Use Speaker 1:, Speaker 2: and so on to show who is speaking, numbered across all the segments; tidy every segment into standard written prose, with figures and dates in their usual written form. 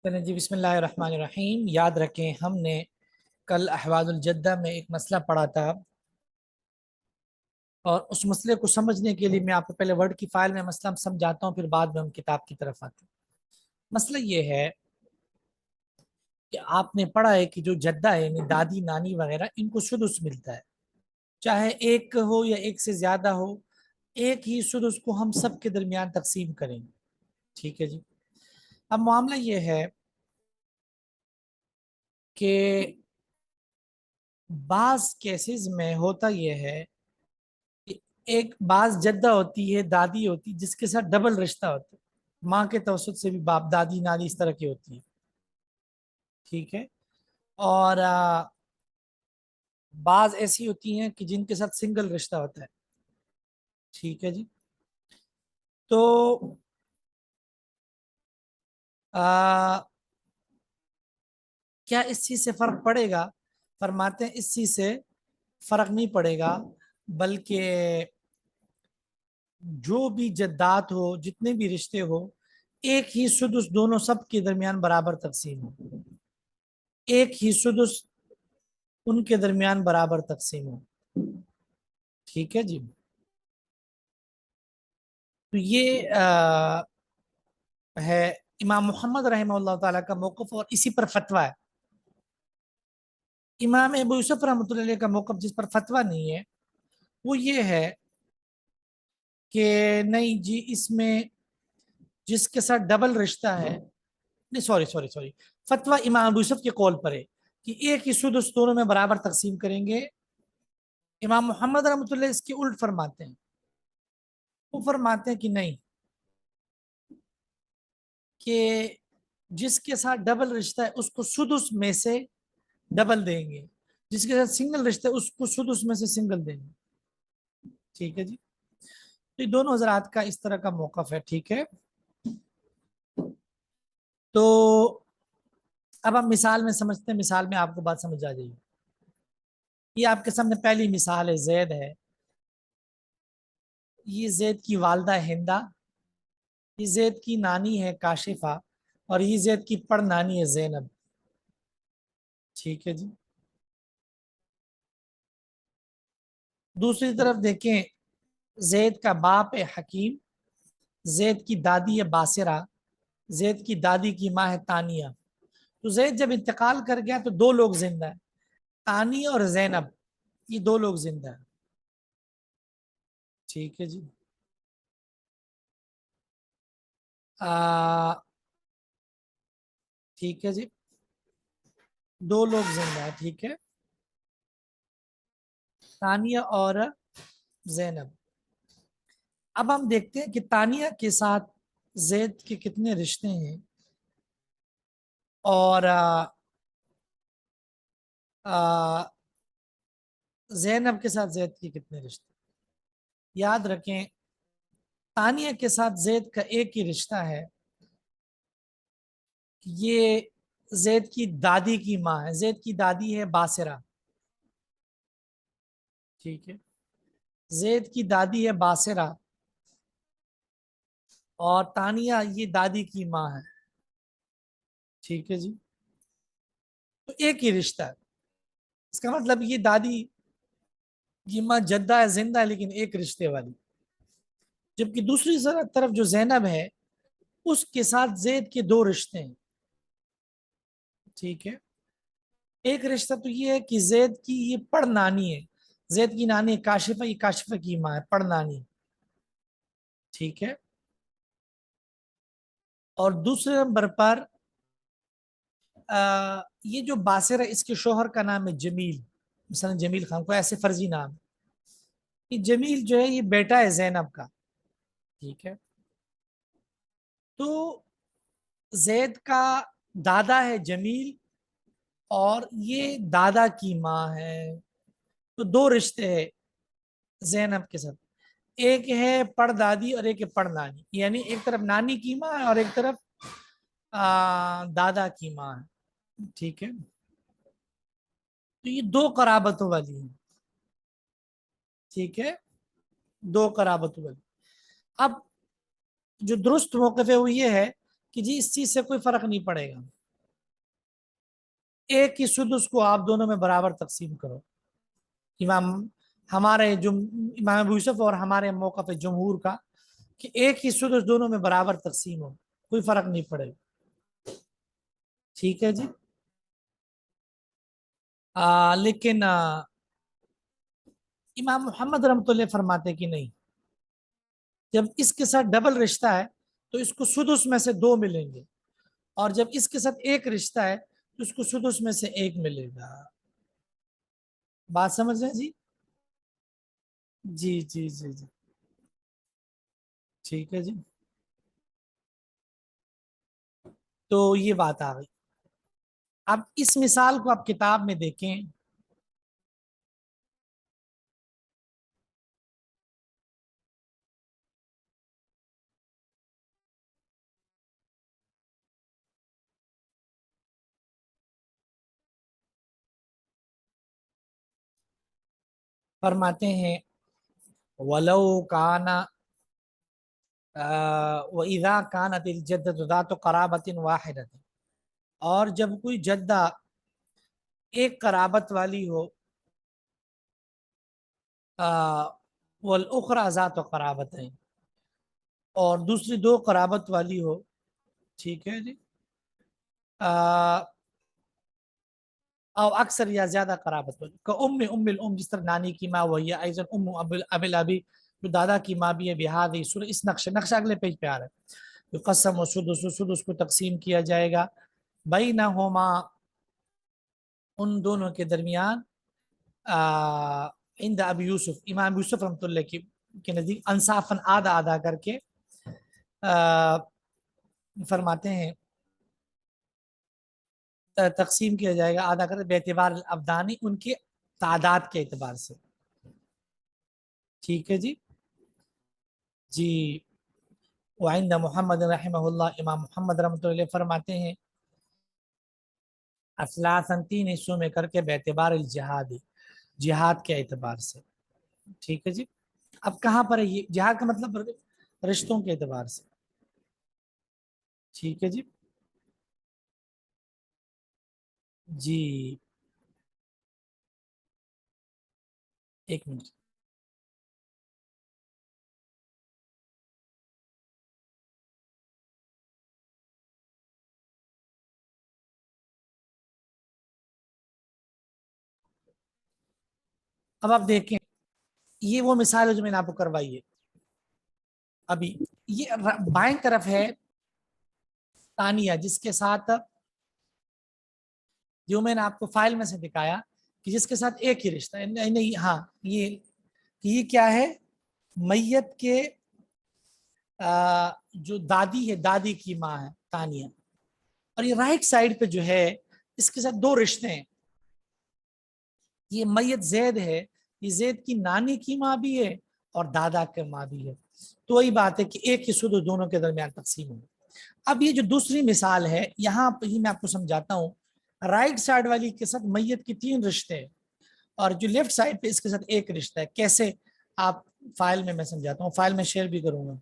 Speaker 1: چلیں جی، بسم اللہ الرحمن الرحیم۔ یاد رکھیں ہم نے کل احوال الجدہ میں ایک مسئلہ پڑھا تھا، اور اس مسئلے کو سمجھنے کے لیے میں آپ کو پہلے ورڈ کی فائل میں مسئلہ سمجھاتا ہوں، پھر بعد میں ہم کتاب کی طرف آتے ہیں۔ مسئلہ یہ ہے کہ آپ نے پڑھا ہے کہ جو جدہ ہے یعنی دادی نانی وغیرہ، ان کو سدس ملتا ہے، چاہے ایک ہو یا ایک سے زیادہ ہو، ایک ہی سدس کو ہم سب کے درمیان تقسیم کریں گے۔ ٹھیک ہے جی۔ اب معاملہ یہ ہے کہ بعض کیسز میں ہوتا یہ ہے کہ ایک بعض جدہ ہوتی ہے، دادی ہوتی، جس کے ساتھ ڈبل رشتہ ہوتا ہے، ماں کے توسط سے بھی باپ دادی نانی اس طرح کی ہوتی ہے۔ ٹھیک ہے۔ اور بعض ایسی ہوتی ہیں کہ جن کے ساتھ سنگل رشتہ ہوتا ہے۔ ٹھیک ہے جی۔ تو کیا اس چیز سے فرق پڑے گا؟ فرماتے ہیں اس چیز سے فرق نہیں پڑے گا، بلکہ جو بھی جدات ہو، جتنے بھی رشتے ہو، ایک ہی سدس دونوں سب کے درمیان برابر تقسیم ہو، ایک ہی سدس ان کے درمیان برابر تقسیم ہو۔ ٹھیک ہے جی۔ تو یہ ہے امام محمد رحمہ اللہ تعالیٰ کا موقف، اور اسی پر فتویٰ ہے۔ امام ابو یوسف رحمۃ اللہ علیہ کا موقف جس پر فتویٰ نہیں ہے وہ یہ ہے کہ نہیں جی، اس میں جس کے ساتھ ڈبل رشتہ ہے، نہیں سوری، فتویٰ امام ابو یوسف کے قول پر ہے کہ ایک ہی سدس دونوں میں برابر تقسیم کریں گے۔ امام محمد رحمۃ اللہ اس کے الٹ فرماتے ہیں، وہ فرماتے ہیں کہ نہیں، کہ جس کے ساتھ ڈبل رشتہ ہے اس کو سدس میں سے ڈبل دیں گے، جس کے ساتھ سنگل رشتہ ہے اس کو سدس میں سے سنگل دیں گے۔ ٹھیک ہے جی۔ تو یہ دونوں حضرات کا اس طرح کا موقف ہے۔ ٹھیک ہے۔ تو اب ہم مثال میں سمجھتے ہیں، مثال میں آپ کو بات سمجھ آ جائے گی۔ یہ آپ کے سامنے پہلی مثال ہے، زید ہے، یہ زید کی والدہ ہندا، یہ زید کی نانی ہے کاشفہ، اور یہ زید کی پڑ نانی ہے زینب۔ ٹھیک ہے جی۔ دوسری طرف دیکھیں، زید کا باپ ہے حکیم، زید کی دادی ہے باسرہ، زید کی دادی کی ماں ہے تانیہ۔ تو زید جب انتقال کر گیا تو دو لوگ زندہ ہیں، تانیہ اور زینب، یہ دو لوگ زندہ ہیں۔ ٹھیک ہے جی۔ ٹھیک ہے جی، دو لوگ زندہ ہیں۔ ٹھیک ہے، تانیہ اور زینب۔ اب ہم دیکھتے ہیں کہ تانیہ کے ساتھ زید کے کتنے رشتے ہیں، اور زینب کے ساتھ زید کے کتنے رشتے۔ یاد رکھیں، تانیہ کے ساتھ زید کا ایک ہی رشتہ ہے، یہ زید کی دادی کی ماں ہے، زید کی دادی ہے باسرہ۔ ٹھیک ہے، زید کی دادی ہے باسرہ، اور تانیہ یہ دادی کی ماں ہے۔ ٹھیک ہے جی۔ تو ایک ہی رشتہ ہے، اس کا مطلب یہ دادی یہ ماں جدہ ہے، زندہ ہے، لیکن ایک رشتے والی۔ جبکہ دوسری طرف جو زینب ہے اس کے ساتھ زید کے دو رشتے ہیں۔ ٹھیک ہے، ایک رشتہ تو یہ ہے کہ زید کی یہ پڑ نانی ہے، زید کی نانی کاشفہ، یہ کاشفہ کی ماں ہے، پڑ نانی۔ ٹھیک ہے، اور دوسرے نمبر پر یہ جو باسر ہے اس کے شوہر کا نام ہے جمیل، مثلا جمیل خان، کو ایسے فرضی نام، یہ جمیل جو ہے یہ بیٹا ہے زینب کا۔ ٹھیک ہے، تو زید کا دادا ہے جمیل، اور یہ دادا کی ماں ہے، تو دو رشتے ہیں زینب کے ساتھ، ایک ہے پڑ دادی اور ایک ہے پڑ نانی، یعنی ایک طرف نانی کی ماں ہے اور ایک طرف دادا کی ماں ہے۔ ٹھیک ہے، تو یہ دو قرابتوں والی ہیں۔ ٹھیک ہے، دو قرابتوں والی۔ اب جو درست موقف ہے وہ یہ ہے کہ جی اس چیز سے کوئی فرق نہیں پڑے گا، ایک ہی سدس کو آپ دونوں میں برابر تقسیم کرو. امام ہمارے امام ابو یوسف اور ہمارے موقف جمہور کا کہ ایک ہی سدس دونوں میں برابر تقسیم ہو، کوئی فرق نہیں پڑے گا. ٹھیک ہے جی. لیکن امام محمد رحمۃ اللہ فرماتے کہ نہیں، جب اس کے ساتھ ڈبل رشتہ ہے تو اس کو سدس میں سے 2 ملیں گے، اور جب اس کے ساتھ ایک رشتہ ہے تو اس کو سدس میں سے 1 ملے گا. بات سمجھ رہے ہیں جی؟ جی جی جی جی ٹھیک ہے جی. تو یہ بات آ گئی. اب اس مثال کو آپ کتاب میں دیکھیں. فرماتے ہیں وَلَوْ كَانَ وَإِذَا كَانَتِ الْجَدَّةُ ذَاتُ قَرَابَةٍ وَاحِدَةٍ، اور جب کوئی جدہ ایک قرابت والی ہو، وَالْأُخْرَى ذَاتُ قَرَابَتَيْن، اور دوسری 2 قرابت والی ہو. ٹھیک ہے جی. او اکثر یا زیادہ قرابت والی، کہ ام الام، جس طرح نانی کی ماں وہی ہے، ایضا ام اب الابی، جو دادا کی ماں بھی ہے، بہذی سورہ، اس نقشہ اگلے پیج پہ آ رہا ہے. قسم و سدس، سدس کو تقسیم کیا جائے گا بینہما، ان دونوں کے درمیان، عند ابی یوسف، امام یوسف رحمۃ اللہ کے نزدیک، انصافاً آدھا آدھا کر کے فرماتے ہیں تقسیم کیا جائے گا آدھا کر بے اعتبار الابدانی، ان کے تعداد کے اعتبار سے. ٹھیک ہے جی. جی. وعند محمد رحمہ اللہ، امام محمد رحمۃ اللہ فرماتے ہیں اثلاثاً، 3 حصوں میں کر کے، بے اعتبار الجہاد، جہاد کے اعتبار سے. ٹھیک ہے جی. اب کہاں پر ہے یہ جہاد کا مطلب؟ رشتوں کے اعتبار سے. ٹھیک ہے جی. جی ایک منٹ. اب آپ دیکھیں، یہ وہ مثال ہے جو میں نے آپ کو کروائی ہے ابھی. یہ بائیں طرف ہے ثانیہ، جس کے ساتھ، جو میں نے آپ کو فائل میں سے دکھایا کہ جس کے ساتھ ایک ہی رشتہ ہے. نہیں ہاں، یہ کیا ہے؟ میت کے جو دادی ہے، دادی کی ماں ہے تانیہ، اور یہ رائٹ سائڈ پہ جو ہے اس کے ساتھ 2 رشتے ہیں. یہ میت زید ہے، یہ زید کی نانی کی ماں بھی ہے اور دادا کی ماں بھی ہے. تو وہی بات ہے کہ ایک ہی سدس دونوں کے درمیان تقسیم ہو. اب یہ جو دوسری مثال ہے، یہاں پہ ہی میں آپ کو سمجھاتا ہوں. رائٹ سائڈ والی کے ساتھ میت کی 3 رشتے ہیں، اور جو لیفٹ سائڈ پہ اس کے ساتھ ایک رشتہ ہے. کیسے؟ آپ فائل میں سمجھاتا ہوں، فائل میں شیئر بھی کروں گا.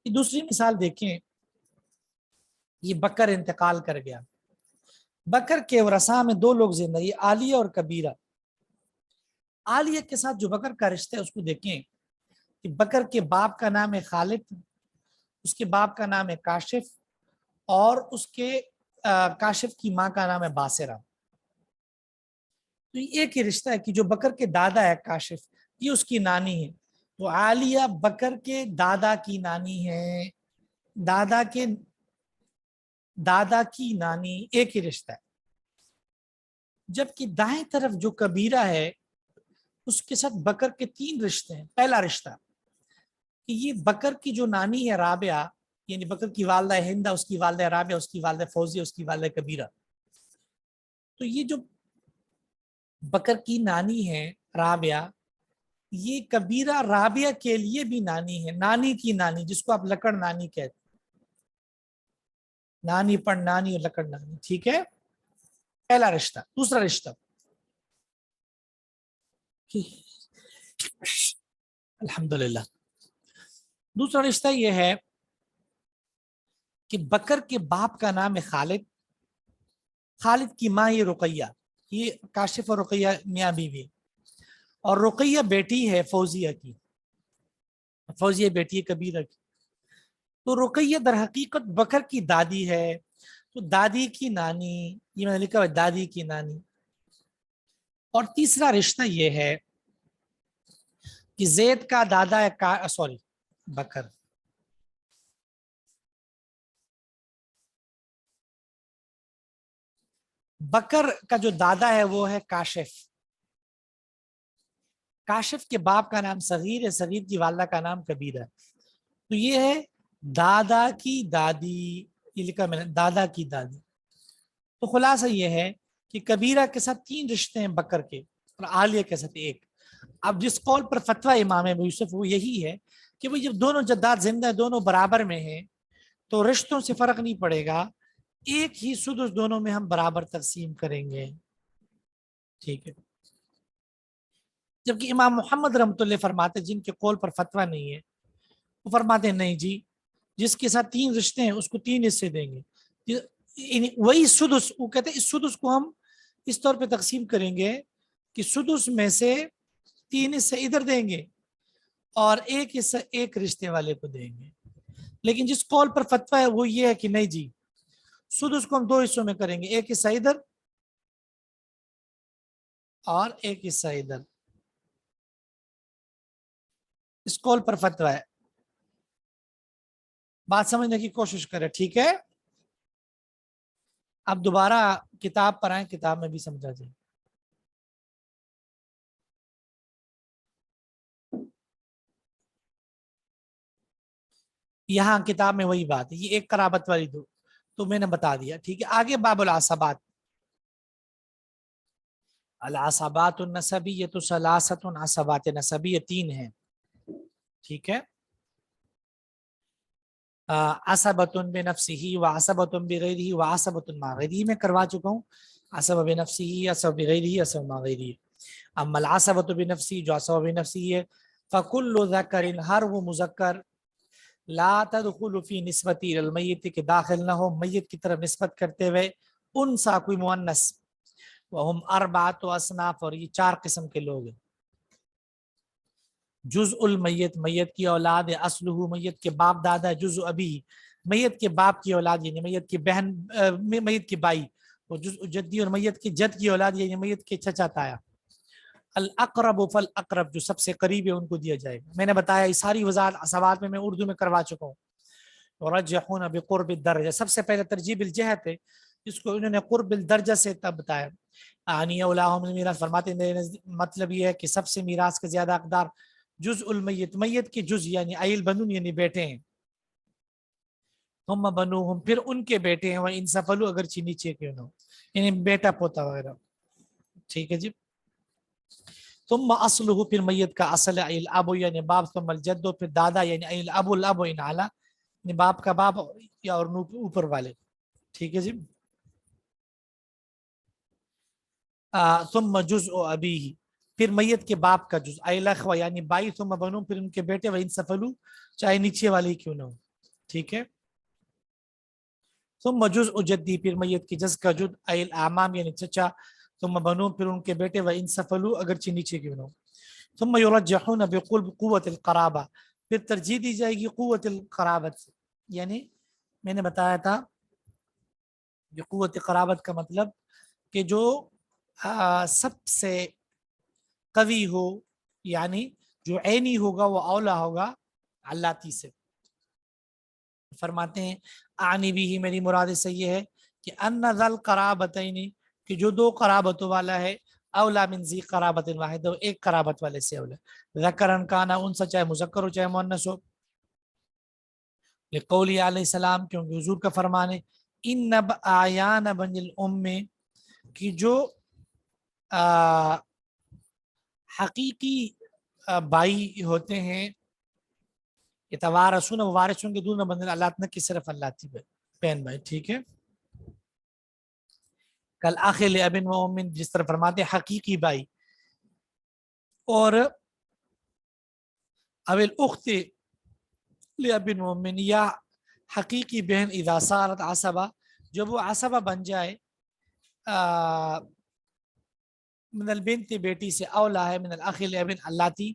Speaker 1: دوسری مثال دیکھیں. یہ بکر انتقال کر گیا، بکر کے ورثاء میں 2 لوگ زندہ، یہ عالیہ اور کبیرہ. عالیہ کے ساتھ جو بکر کا رشتہ ہے اس کو دیکھیں کہ بکر کے باپ کا نام ہے خالد، اس کے باپ کا نام ہے کاشف، اور اس کے کاشف کی ماں کا نام ہے باسرہ. تو یہ ایک ہی رشتہ ہے کہ جو بکر کے دادا ہے کاشف، یہ اس کی نانی ہے. تو عالیہ بکر کے دادا کی نانی ہے، دادا کے دادا کی نانی، ایک ہی رشتہ ہے. جبکہ دائیں طرف جو کبیرہ ہے اس کے ساتھ بکر کے 3 رشتے ہیں. پہلا رشتہ کہ یہ بکر کی جو نانی ہے رابعہ، یعنی بکر کی والدہ ہندہ، اس کی والدہ رابعہ، اس کی والدہ فوزیہ، اس کی والدہ کبیرہ. تو یہ جو بکر کی نانی ہے رابعہ، یہ کبیرہ رابعہ کے لیے بھی نانی ہے، نانی کی نانی، جس کو آپ لکڑ نانی کہتے ہیں، نانی پر نانی اور لکڑ نانی. ٹھیک ہے. پہلا رشتہ. دوسرا رشتہ، الحمدللہ. دوسرا رشتہ یہ ہے کہ بکر کے باپ کا نام ہے خالد، خالد کی ماں یہ رقیہ، یہ کاشف اور رقیہ میاں بیوی، اور رقیہ بیٹی ہے فوزیہ کی، فوزیہ بیٹی ہے کبیرہ کی. تو رقیہ در حقیقت بکر کی دادی ہے، تو دادی کی نانی، یہ میں نے لکھا ہے دادی کی نانی. اور تیسرا رشتہ یہ ہے کہ زید کا دادا ہے سوری بکر، بکر کا جو دادا ہے وہ ہے کاشف، کاشف کے باپ کا نام صغیر ہے، صغیر کی والدہ کا نام کبیر ہے. تو یہ ہے دادا کی دادی، یہ لکھا میں نے دادا کی دادی. تو خلاصہ یہ ہے کہ کبیرہ کے ساتھ 3 رشتے ہیں بکر کے، اور عالیہ کے ساتھ 1. اب جس قول پر فتویٰ امام ابو یوسف وہ یہی ہے کہ وہ جب دونوں جداد زندہ ہیں، دونوں برابر میں ہیں، تو رشتوں سے فرق نہیں پڑے گا، ایک ہی سدس دونوں میں ہم برابر تقسیم کریں گے. ٹھیک ہے. جبکہ امام محمد رحمۃ اللہ فرماتے جن کے قول پر فتویٰ نہیں ہے، وہ فرماتے ہیں نہیں جی، جس کے ساتھ 3 رشتے ہیں اس کو 3 حصے دیں گے. وہی سدس، وہ کہتے ہیں اس سدس کو ہم اس طور پہ تقسیم کریں گے کہ سدس میں سے 3 حصے ادھر دیں گے اور 1 حصہ ایک رشتے والے کو دیں گے. لیکن جس قول پر فتویٰ ہے وہ یہ ہے کہ نہیں جی، سدس کو ہم 2 حصوں میں کریں گے، 1 حصہ ادھر اور 1 حصہ ادھر. اس قول پر فتویٰ ہے. بات سمجھنے کی کوشش کرے. ٹھیک ہے. اب دوبارہ کتاب پر آئیں، کتاب میں بھی سمجھا جائے. یہاں کتاب میں وہی بات ہے، یہ ایک قرابت والی دو تو میں نے بتا دیا. ٹھیک ہے. آگے باب العصبات. العصبات النسبیۃ ثلاثۃ، عصبات نسبیہ 3 ہیں. ٹھیک ہے. عصبۃ بنفسہ وعصبۃ بغیرہ وعصبۃ مع غیرہ میں کروا چکا ہوں. عصب بنفسہ، عصب بغیرہ، عصب مع غیرہ. اما العصبۃ بنفسہ، جو عصب بنفسہ ہے، فکل ذکر، ہر وہ مذکر، لا تدخل فی نسبت المیت، کے داخل نہ ہو میت کی طرف نسبت کرتے ہوئے انسا کوئی مؤنث. وہم 4 اصناف، اور یہ 4 قسم کے لوگ ہیں. جزء المیت، میت کی اولاد ہے، اصلہ، میت کے باپ دادا ہے، جزء ابی، میت کے باپ کی اولاد یعنی میت کی بہن، میت کی بائی، وہ جزء جدی، اور میت کے جد کی اولاد یعنی میت کے چچا تایا. الاقرب فالاقرب، جو سب سے قریب ہے ان کو دیا جائے گا. میں نے بتایا یہ ساری وضاحت عصبات میں اردو میں کروا چکا ہوں. ورجحون بقرب الدرجہ، سب سے پہلے ترجیب الجہت ہے، جس کو انہوں نے قرب الدرجہ سے تب بتایا. آنی اولاہم المیراث، فرماتے ہیں مطلب یہ ہے کہ سب سے میراث کا زیادہ حقدار جزء المیت، میت کے جز یعنی ایل بنون یعنی بیٹے ہیں. ثم بنوہم، پھر ان کے بیٹے ہیں، وہ انسفلو اگرچہ نیچے کیوں نہ ہو، یعنی بیٹا پوتا وغیرہ. ٹھیک ہے جی. ثم اصلہ، پھر میت کا اصل ہے الاب یعنی باپ، ثم الجد، پھر دادا یعنی الاب الاب ان اعلی، یعنی باپ کا باپ یا اور اوپر والے. ٹھیک ہے جی. ثم جزء ابیہ، پھر میت کے باپ کا جز، الاخوہ یعنی بائی، ثم بنو، پھر ان کے بیٹے، وہ انسفلو چاہے نیچے والے کیوں نہ ہو. ٹھیک ہے. ثم جزء جدی، پھر میت کی جز کا جد، الاعمام یعنی چچا، ثم بنو، پھر ان کے بیٹے، وہ انسفلو اگرچہ نیچے کیوں نہ ہو. ثم یرجحون بقوت القرابہ، پھر ترجیح دی جائے گی قوت القرابت، یعنی میں نے بتایا تھا کہ قوت قرابت کا مطلب کہ جو سب سے قوی ہو، یعنی جو عینی ہوگا وہ اولا ہوگا اللاتی سے. فرماتے ہیں آنی بھی ہی، میری مراد سے یہ ہے کہ ان ذل قرابتین، کہ جو 2 قرابتوں والا ہے، اولا من ذی قرابت واحد، ایک قرابت والے سے اولا، ذکرن کانا انسا، چاہے مذکر ہو چاہے مؤنث ہو. لقولی علیہ السلام، کیونکہ حضور کا فرمان ہے ان اعیان بن الام، کہ جو حقیقی بائی ہوتے ہیں، یتوارثون، وارث ہوں گے، دون بن اللہ کی صرف اللہ تھی بہن بھائی. ٹھیک ہے. کل اخ لابن و ام، جس طرح فرماتے ہیں حقیقی بھائی، اور اب الاخت لابن مؤمن یا حقیقی بہن اذا صارت عصبہ جب وہ عصبہ بن جائے من البنت بیٹی سے اولا ہے من الاخ لابن اللاتی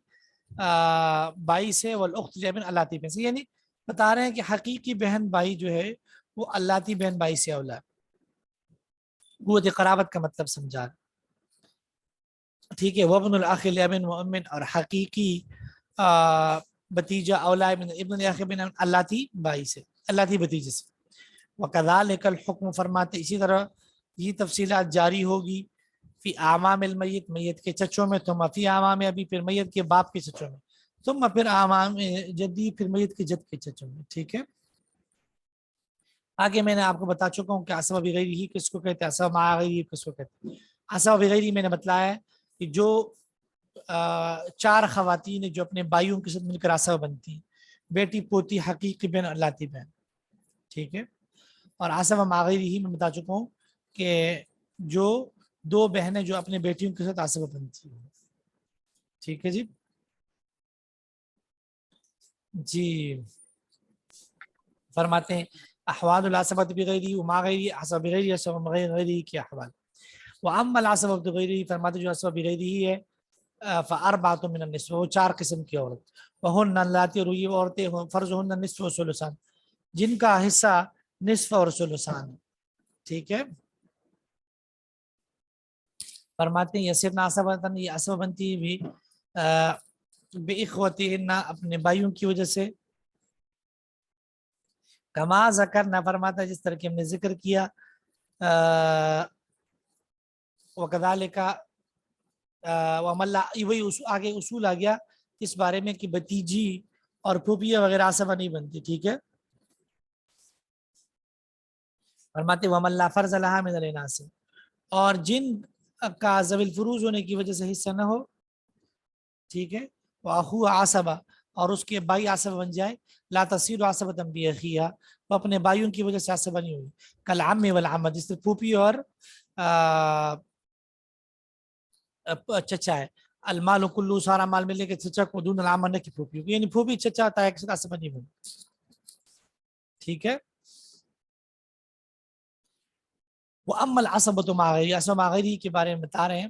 Speaker 1: بھائی سے والاخت لابن اللاتی بہن سے، یعنی بتا رہے ہیں کہ حقیقی بہن بھائی جو ہے وہ اللاتی بہن بھائی سے اولا ہے، قوت قرابت کا مطلب سمجھا، ٹھیک ہے۔ وابن الاخ لابن مؤمن اور حقیقی بتیجا اولا من ابن الاخ بن اللاتی بھائی سے، اللاتی بتیجے سے۔ وکذالک الحکم فرماتے اسی طرح یہ تفصیلات جاری ہوگی فی اعمام المیت میت کے چچوں میں، ثم فی اعمام ابی پھر میت کے باپ کے چچوں میں، ثم پھر اعمام جدی پھر میت کے جد کے چچوں میں، ٹھیک ہے۔ آگے میں نے آپ کو بتا چکا ہوں کہ عصبہ بغیرہ ہی کس کو کہتے ہیں، عصبہ مع غیرہ کس کو کہتے ہیں۔ عصبہ بغیرہ میں نے بتلایا ہے کہ جو چار خواتین جو اپنے بھائیوں کے ساتھ مل کر عصبہ بنتی ہیں، بیٹی پوتی حقیقی بہن اللاتی بہن، ٹھیک ہے۔ اور عصبہ مع غیرہ ہی میں بتا چکا ہوں کہ جو دو بہنیں جو اپنے بیٹیوں کے ساتھ عصبہ بنتی ہیں، ٹھیک ہے جی۔ جی فرماتے ہیں احوال العصبۃ بغیرہ وما غیرہ، عصبہ بغیرہ عصبہ غیرہ کے احوال، واما العصبۃ بغیرہ فرماتے جو عصبہ بغیرہ ہے فاربعۃ من النصف، وہ چار قسم کی عورت، وہن اللاتی، اور یہ عورتیں فرضہن النصف والثلثان، جن کا حصہ نصف اور ثلثان، ٹھیک ہے۔ فرماتے ہیں یسرنا عصبۃ، یہ عصبہ بنتی ہے بھی باخوتہن، اپنے بھائیوں کی وجہ سے، کما ذکرنا فرماتا ہے جس طرح کہ ہم نے ذکر کیا، وکذالک وملا، وہی آگے اصول آ گیا اس بارے میں کہ بتیجی اور پھوپھیاں وغیرہ عصبہ نہیں بنتی، ٹھیک ہے۔ فرماتے وملا فرض لها من الاناث، اور جن کا ذوی الفروض ہونے کی وجہ سے حصہ نہ ہو، ٹھیک ہے، واخو عصبہ، اور اس کے بھائی عصبہ بن جائے، لا تصیر عصبۃ باخیہا، وہ اپنے بھائیوں کی وجہ سے عصبہ نہیں ہوئی، کالعم والعمہ، جس سے پھوپھی اور چچا ہے، المال کلو، سارا مال ملے کے چچا کو، دون العمہ نہ کہ پھوپھی، یعنی پھوپھی چچا تایا کے ساتھ عصبہ نہیں بنی، ٹھیک ہے۔ واما العصبۃ مع غیرہ، عصبہ مع غیرہ کے بارے میں بتا رہے ہیں،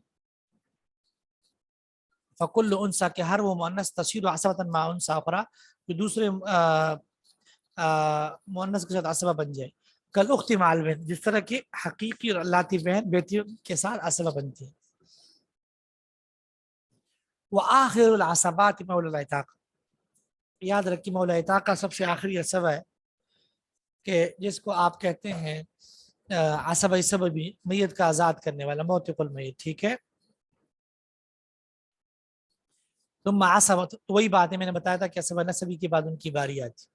Speaker 1: فکل انثى، کہ ہر وہ مؤنث تصیر عصبۃ مع انثى اخرى، جو دوسرے مؤنث کے ساتھ عصبہ بن جائے، کل اخت مع البنت، جس طرح کی حقیقی اور اللاتی بہن بیٹیوں کے ساتھ عصبہ بنتی ہے۔ وآخر العصبات مولا العتاق، یاد رکھیے مولا عتاق کا سب سے آخری عصبہ ہے کہ جس کو آپ کہتے ہیں عصبہ سببی، میت کا آزاد کرنے والا، موتق المیت، ٹھیک ہے۔ ثم عصبہ، تو وہی بات ہے میں نے بتایا تھا کہ عصبہ نسبی کے بعد ان کی باری آتی،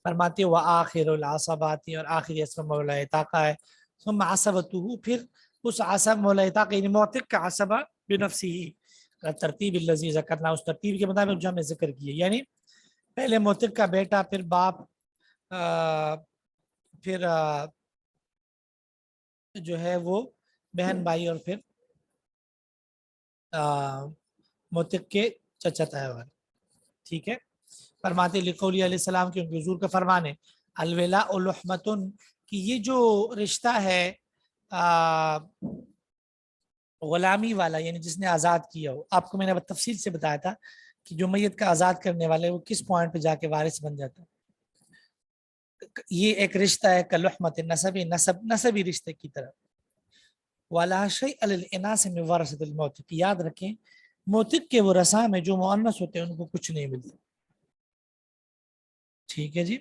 Speaker 1: فرماتے وآخر العصبات، اور آخری عصبہ مولا عتاق ہے، ثم عصبته، پھر اس عصبہ مولا عتاق یعنی موتق کا عصبہ بنفسه، ترتیب الذی ذکرنا، اس ترتیب کے مطابق جو ہم نے ذکر کیے، یعنی پہلے موتق کا بیٹا، پھر باپ، پھر جو ہے وہ بہن بھائی، اور پھر موتق کے چچا تایا والے، ٹھیک ہے۔ فرماتے لقولی علیہ السلام کے حضور کا فرمانے الولاء لحمتن، کہ یہ جو رشتہ ہے غلامی والا، یعنی جس نے آزاد کیا ہو، آپ کو میں نے تفصیل سے بتایا تھا کہ جو میت کا آزاد کرنے والے وہ کس پوائنٹ پہ جا کے وارث بن جاتا ہے، یہ ایک رشتہ ہے کلحمت نسبی، نسبی رشتے کی طرح، ولا شیء للاناث من ورثۃ الموت، یاد رکھیں موتق کے وہ رثا میں جو مؤنث ہوتے ہیں ان کو کچھ نہیں ملتا، ٹھیک ہے جی۔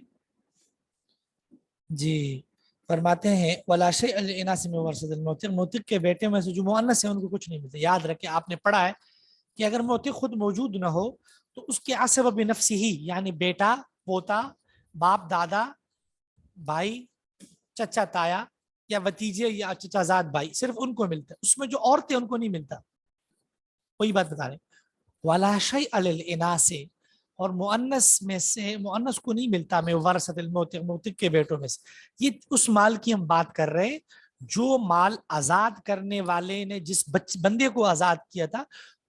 Speaker 1: جی فرماتے ہیں ولا شیء للاناث من ورثۃ الموت، موتق کے بیٹے میں سے جو مؤنث ہیں ان کو کچھ نہیں ملتا، یاد رکھیں آپ نے پڑھا ہے کہ اگر موتق خود موجود نہ ہو تو اس کے عصبہ بنفسہ ہی، یعنی بیٹا، پوتا، باپ دادا، بھائی، چچا تایا، یا بتیجے یا چچا زاد بھائی، صرف ان کو ملتا ہے، اس میں جو عورتیں ان کو نہیں ملتا، وہی بات بتا رہے ولا شیء للاناث، اور مؤنث میں سے مؤنث کو نہیں ملتا میں ورثۃ الموت، موتق کے بیٹوں میں سے، یہ اس مال کی ہم بات کر رہے ہیں جو مال آزاد کرنے والے نے جس بندے کو آزاد کیا تھا،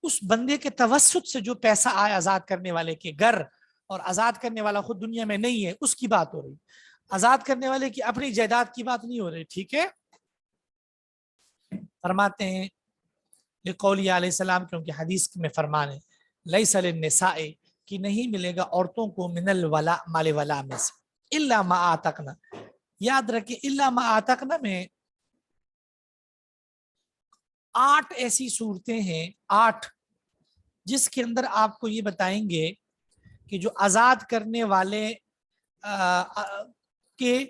Speaker 1: اس بندے کے توسط سے جو پیسہ آیا آزاد کرنے والے کے گھر، اور آزاد کرنے والا خود دنیا میں نہیں ہے، اس کی بات ہو رہی، آزاد کرنے والے کی اپنی جائیداد کی بات نہیں ہو رہی، ٹھیک ہے. فرماتے ہیں لقولی علیہ السلام، کیونکہ حدیث میں فرمان ہے لیس للنساء کہ نہیں ملے گا عورتوں کو من الولا مال ولا میں سے الا ما آتقنا. یاد رکھیں الا ما آتقنا میں 8 ایسی صورتیں ہیں، 8 جس کے اندر آپ کو یہ بتائیں گے کہ جو آزاد کرنے والے کے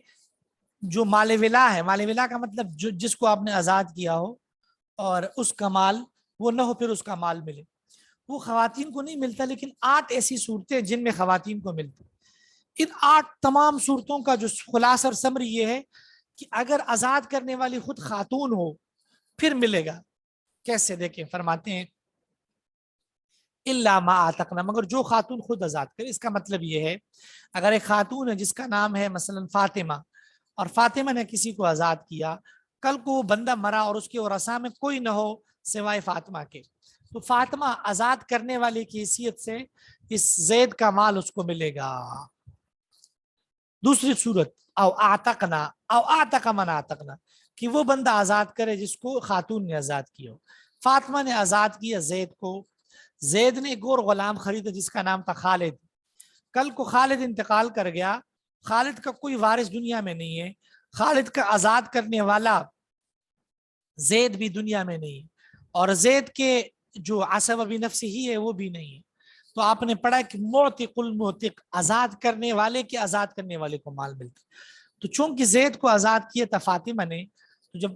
Speaker 1: جو مال ولا ہے، مال ولا کا مطلب جو جس کو آپ نے آزاد کیا ہو اور اس کا مال وہ نہ ہو پھر اس کا مال ملے، وہ خواتین کو نہیں ملتا، لیکن 8 ایسی صورتیں جن میں خواتین کو ملتا. ان 8 تمام صورتوں کا جو خلاصہ اور سمری یہ ہے کہ اگر آزاد کرنے والی خود خاتون ہو پھر ملے گا. کیسے؟ دیکھیں فرماتے ہیں الا ما آتقنا، مگر جو خاتون خود آزاد کرے. اس کا مطلب یہ ہے اگر ایک خاتون ہے جس کا نام ہے مثلا فاطمہ، اور فاطمہ نے کسی کو آزاد کیا، کل کو وہ بندہ مرا اور اس کے ورثاء میں کوئی نہ ہو سوائے فاطمہ کے، تو فاطمہ آزاد کرنے والے کی حیثیت سے اس زید کا مال اس کو ملے گا. دوسری صورت او آتقنا، او آتق من آتقنا، کہ وہ بندہ آزاد کرے جس کو خاتون نے آزاد کیا ہو. فاطمہ نے آزاد کیا زید کو، زید نے ایک اور غلام خریدا جس کا نام تھا خالد، کل کو خالد انتقال کر گیا، خالد کا کوئی وارث دنیا میں نہیں ہے، خالد کا آزاد کرنے والا زید بھی دنیا میں نہیں ہے، اور زید کے جو عصب بھی نفس ہی ہے وہ بھی نہیں ہے. تو آپ نے پڑھا کہ معتق المعتق، آزاد کرنے والے کے آزاد کرنے والے کو مال ملتا. تو چونکہ زید کو آزاد کیا تھا فاطمہ نے، تو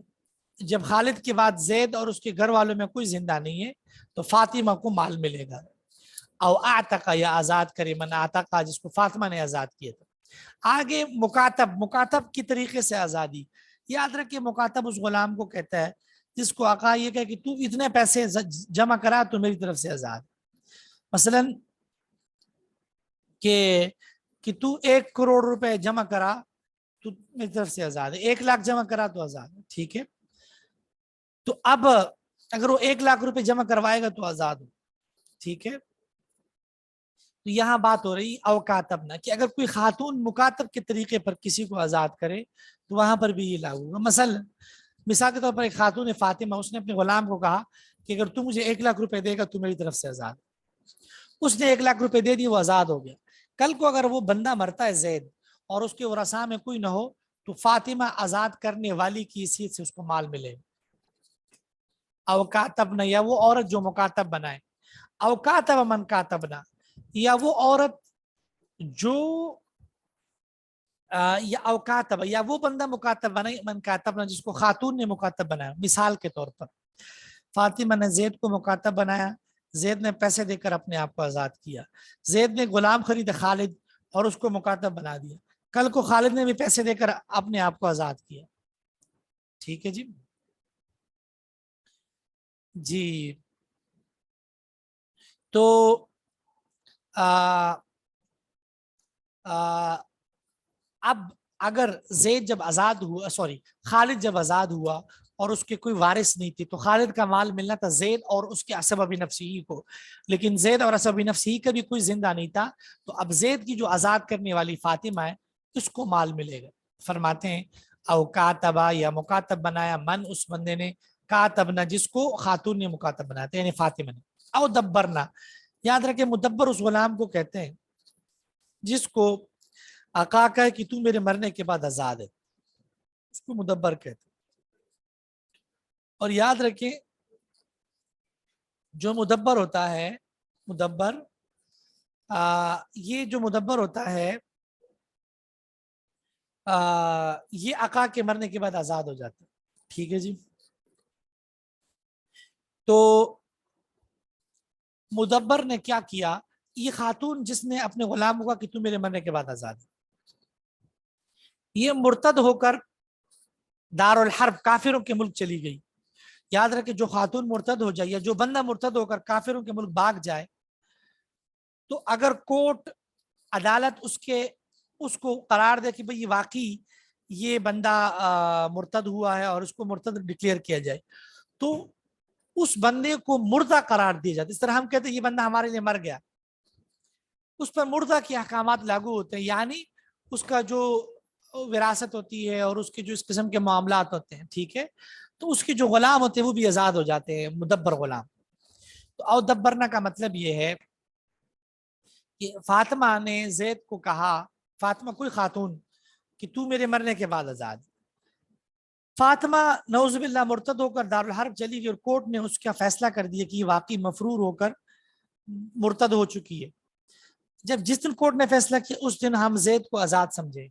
Speaker 1: جب خالد کے بعد زید اور اس کے گھر والوں میں کوئی زندہ نہیں ہے تو فاطمہ کو مال ملے گا. او اعتقا، یا آزاد کرے من اعتقا جس کو فاطمہ نے آزاد کیا تھا. آگے مکاتب کی طریقے سے آزادی. یاد رکھیں مکاتب اس غلام کو کہتا ہے جس کو آقا یہ کہے کہ تو اتنے پیسے جمع کرا تو میری طرف سے آزاد. مثلا کہ تو 1 کروڑ روپے جمع کرا تو میری طرف سے آزاد ہے، 1 لاکھ جمع کرا تو آزاد ہے، ٹھیک ہے. تو اب اگر وہ 1 لاکھ روپے جمع کروائے گا تو آزاد ہو، ٹھیک ہے. تو یہاں بات ہو رہی اوکاتب نہ، کہ اگر کوئی خاتون مکاتب کے طریقے پر کسی کو آزاد کرے تو وہاں پر بھی یہ لاگو ہوگا. مثال کے طور پر ایک خاتون فاطمہ، اس نے اپنے غلام کو کہا کہ اگر تو مجھے 1 لاکھ روپے دے گا تو میری طرف سے آزاد. اس نے 1 لاکھ روپے دے دی، وہ آزاد ہو گیا. کل کو اگر وہ بندہ مرتا ہے زید اور اس کے ورثاء میں کوئی نہ ہو تو فاطمہ آزاد کرنے والی کی حیثیت سے اس کو مال ملے. اوکاتب نہ، یا وہ عورت جو مکاتب بنائے، اوکاتب من کاتب نہ، یا وہ عورت جو یا اوکاتب، یا وہ بندہ مکاتب بنائے من کاتب نہ جس کو خاتون نے مکاتب بنایا. مثال کے طور پر فاطمہ نے زید کو مکاتب بنایا، زید نے پیسے دے کر اپنے آپ کو آزاد کیا. زید نے غلام خریدا خالد اور اس کو مکاتب بنا دیا، کل کو خالد نے بھی پیسے دے کر اپنے آپ کو آزاد کیا. ٹھیک ہے جی. جی تو اب اگر زید جب آزاد ہوا، خالد جب آزاد ہوا اور اس کے کوئی وارث نہیں تھی تو خالد کا مال ملنا تھا زید اور اس کے اسباب نفسی کو، لیکن زید اور اسباب نفسی کا بھی کوئی زندہ نہیں تھا. تو اب زید کی جو آزاد کرنے والی فاطمہ ہے اس کو مال ملے گا. فرماتے ہیں او کاتبا، یا مکاتب بنایا من اس بندے نے، کاتبنا جس کو خاتون نے مکاتب بنایا تھا یعنی فاطمہ نے. او دبرنا، یاد رکھیں مدبر اس غلام کو کہتے ہیں جس کو آقا کا ہے کہ تو میرے مرنے کے بعد آزاد ہے، اس کو مدبر کہتے ہیں. اور یاد رکھیں جو مدبر ہوتا ہے، یہ جو مدبر ہوتا ہے یہ آقا کے مرنے کے بعد آزاد ہو جاتا ہے. ٹھیک ہے جی. تو مدبر نے کیا کیا، یہ خاتون جس نے اپنے غلام کو کہا کہ تو میرے مرنے کے بعد آزاد ہے، یہ مرتد ہو کر دار الحرب کافروں کے ملک چلی گئی. یاد رکھے جو خاتون مرتد ہو جائے یا جو بندہ مرتد ہو کر کافروں کے ملک بھاگ جائے تو اگر کورٹ عدالت اس کو قرار دے کہ بھئی واقعی یہ بندہ مرتد ہوا ہے اور اس کو مرتد ڈکلیئر کیا جائے تو اس بندے کو مردہ قرار دیا جاتا ہے. اس طرح ہم کہتے ہیں یہ بندہ ہمارے لیے مر گیا، اس پر مردہ کے احکامات لاگو ہوتے ہیں، یعنی اس کا جو وراثت ہوتی ہے اور اس کے جو اس قسم کے معاملات ہوتے ہیں، ٹھیک ہے، تو اس کے جو غلام ہوتے ہیں وہ بھی آزاد ہو جاتے ہیں، مدبر غلام۔ تو او دبرنا کا مطلب یہ ہے کہ فاطمہ نے زید کو کہا، فاطمہ کوئی خاتون، کہ تو میرے مرنے کے بعد آزاد۔ فاطمہ نعوذ باللہ مرتد ہو کر دارالحرب چلی گئی اور کورٹ نے اس کا فیصلہ کر دیا کہ یہ واقعی مفرور ہو کر مرتد ہو چکی ہے۔ جس دن کورٹ نے فیصلہ کیا اس دن ہم زید کو آزاد سمجھے۔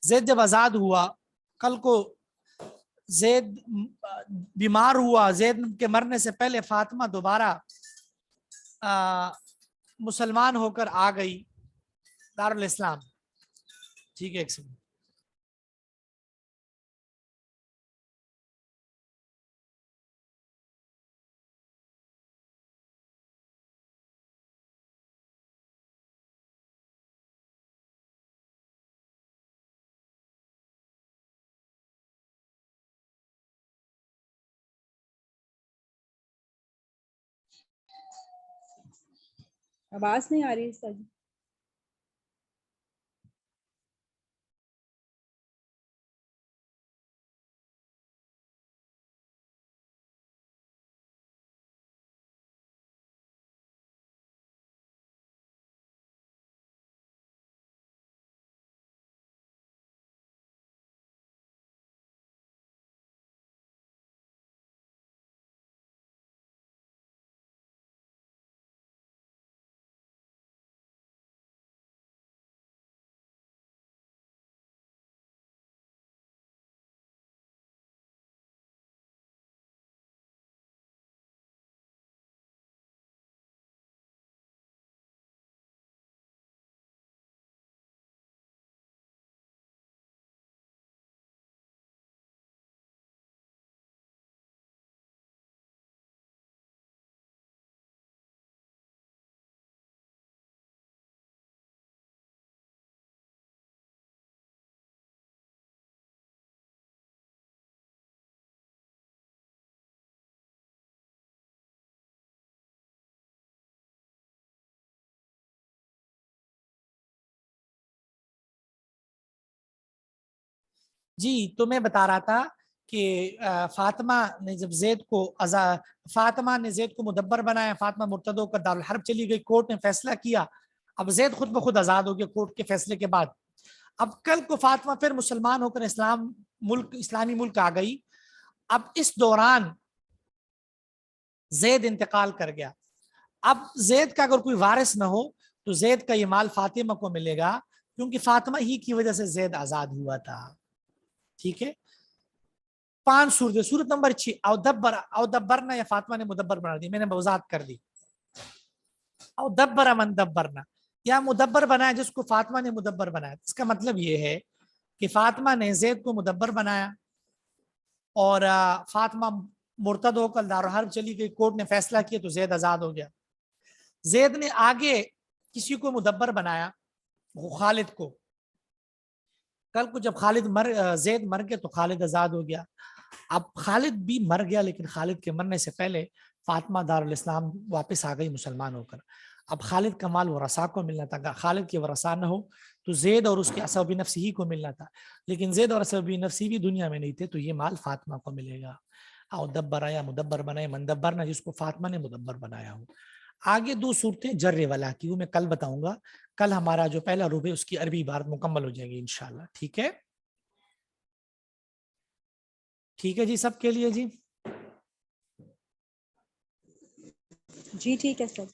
Speaker 1: زید جب آزاد ہوا، کل کو زید بیمار ہوا، زید کے مرنے سے پہلے فاطمہ دوبارہ مسلمان ہو کر آ گئی دارالاسلام، ٹھیک ہے، ایک سیکنڈ۔
Speaker 2: آواز نہیں آ رہی سر؟
Speaker 1: جی، تو میں بتا رہا تھا کہ فاطمہ نے جب فاطمہ نے زید کو مدبر بنایا، فاطمہ مرتد ہو کر دارالحرب چلی گئی، کورٹ نے فیصلہ کیا، اب زید خود بخود آزاد ہو گیا کورٹ کے فیصلے کے بعد۔ اب کل کو فاطمہ پھر مسلمان ہو کر اسلامی ملک آ گئی۔ اب اس دوران زید انتقال کر گیا۔ اب زید کا اگر کوئی وارث نہ ہو تو زید کا یہ مال فاطمہ کو ملے گا، کیونکہ فاطمہ ہی کی وجہ سے زید آزاد ہوا تھا، ٹھیک ہے۔ 5 صورتیں۔ صورت نمبر 6 او دبرنا، یا فاطمہ نے مدبر بنا دی، میں نے وضاحت کر دی۔ او دبر من دبرنا، یا مدبر بنایا جس کو فاطمہ نے مدبر بنایا۔ اس کا مطلب یہ ہے کہ فاطمہ نے زید کو مدبر بنایا اور فاطمہ مرتد ہو کر دارالحرب چلی گئی، کورٹ نے فیصلہ کیا تو زید آزاد ہو گیا۔ زید نے آگے کسی کو مدبر بنایا، وہ خالد کو۔ کل کو جب زید مر گیا تو خالد آزاد ہو گیا۔ اب خالد بھی مر گیا، لیکن خالد کے مرنے سے پہلے فاطمہ دارالاسلام واپس آ گئی مسلمان ہو کر۔ اب خالد کا مال ورثاء کو ملنا تھا، خالد کے ورثاء نہ ہو تو زید اور اس کے اسباب نفسی ہی کو ملنا تھا، لیکن زید اور اسباب نفسی بھی دنیا میں نہیں تھے، تو یہ مال فاطمہ کو ملے گا۔ او دبر یا مدبر بنائے، مندبر نہ جس کو فاطمہ نے مدبر بنایا ہو۔ آگے 2 صورتیں جر والا کی، وہ میں کل بتاؤں گا۔ کل ہمارا جو پہلا ربع اس کی عربی عبارت مکمل ہو جائے گی انشاءاللہ، ٹھیک ہے؟ ٹھیک ہے جی، سب کے لیے جی؟
Speaker 2: جی ٹھیک ہے سر۔